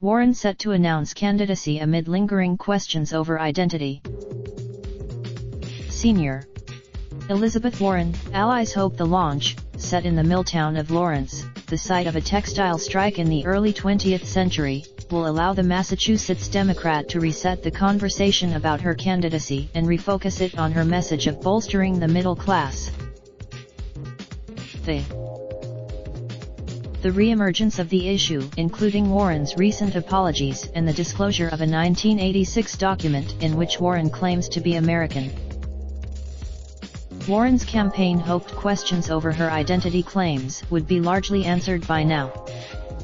Warren set to announce candidacy amid lingering questions over identity. Senior Elizabeth Warren, allies hope the launch, set in the mill town of Lawrence, the site of a textile strike in the early 20th century, will allow the Massachusetts Democrat to reset the conversation about her candidacy and refocus it on her message of bolstering the middle class. The re-emergence of the issue, including Warren's recent apologies and the disclosure of a 1986 document in which Warren claims to be American. Warren's campaign hoped questions over her identity claims would be largely answered by now.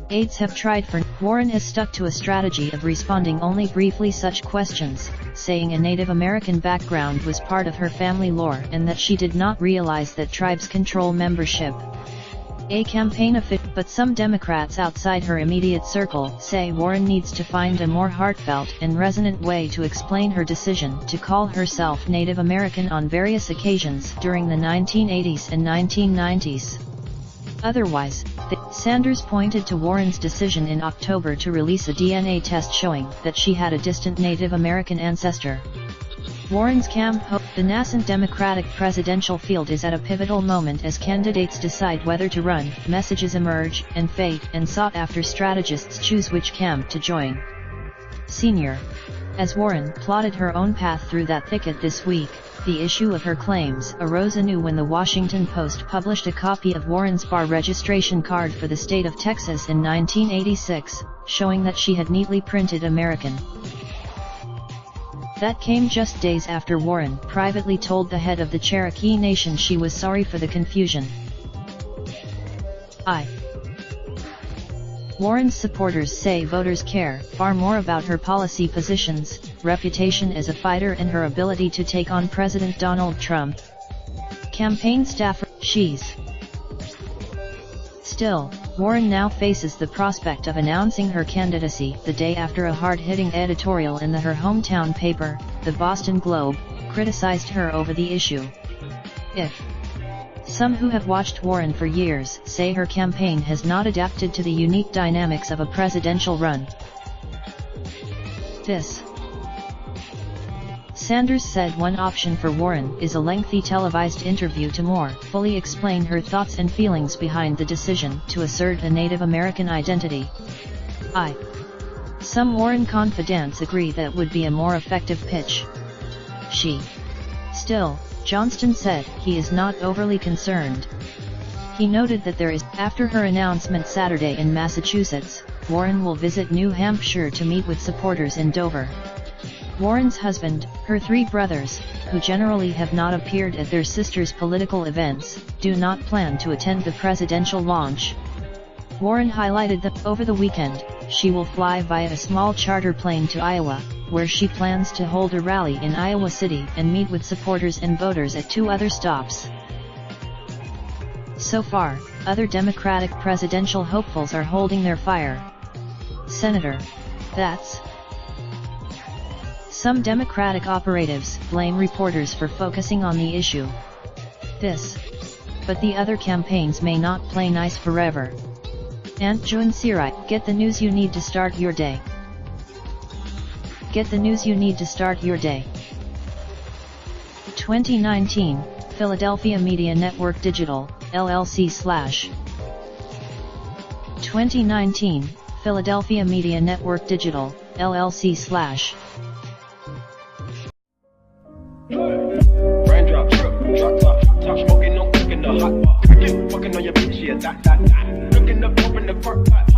Aides have tried for. Warren has stuck to a strategy of responding only briefly such questions, saying a Native American background was part of her family lore and that she did not realize that tribes control membership. A campaign official, but some Democrats outside her immediate circle say Warren needs to find a more heartfelt and resonant way to explain her decision to call herself Native American on various occasions during the 1980s and 1990s. Otherwise, Sanders pointed to Warren's decision in October to release a DNA test showing that she had a distant Native American ancestor. Warren's the nascent Democratic presidential field is at a pivotal moment as candidates decide whether to run, messages emerge and fade, and sought-after strategists choose which camp to join. Senior. As Warren plotted her own path through that thicket this week, the issue of her claims arose anew when the Washington Post published a copy of Warren's bar registration card for the state of Texas in 1986, showing that she had neatly printed American. That came just days after Warren privately told the head of the Cherokee Nation she was sorry for the confusion. Warren's supporters say voters care far more about her policy positions, reputation as a fighter and her ability to take on President Donald Trump. Campaign staffer, Still, Warren now faces the prospect of announcing her candidacy the day after a hard-hitting editorial in her hometown paper, the Boston Globe, criticized her over the issue. Some who have watched Warren for years say her campaign has not adapted to the unique dynamics of a presidential run. Sanders said one option for Warren is a lengthy televised interview to more fully explain her thoughts and feelings behind the decision to assert a Native American identity. Some Warren confidants agree that would be a more effective pitch. Still, Johnston said he is not overly concerned. He noted that after her announcement Saturday in Massachusetts, Warren will visit New Hampshire to meet with supporters in Dover. Warren's husband, her three brothers, who generally have not appeared at their sister's political events, do not plan to attend the presidential launch. Warren highlighted that over the weekend, she will fly via a small charter plane to Iowa, where she plans to hold a rally in Iowa City and meet with supporters and voters at two other stops. So far, other Democratic presidential hopefuls are holding their fire. Senator. Some Democratic operatives blame reporters for focusing on the issue. But the other campaigns may not play nice forever. Aunt Joan Sirai, get the news you need to start your day. Get the news you need to start your day. 2019, Philadelphia Media Network Digital, LLC / 2019, Philadelphia Media Network Digital, LLC / Raindrop, drop top smoking, no cooking the hot pot. Fucking on your bitch, yeah, that. Looking up, open the park pot.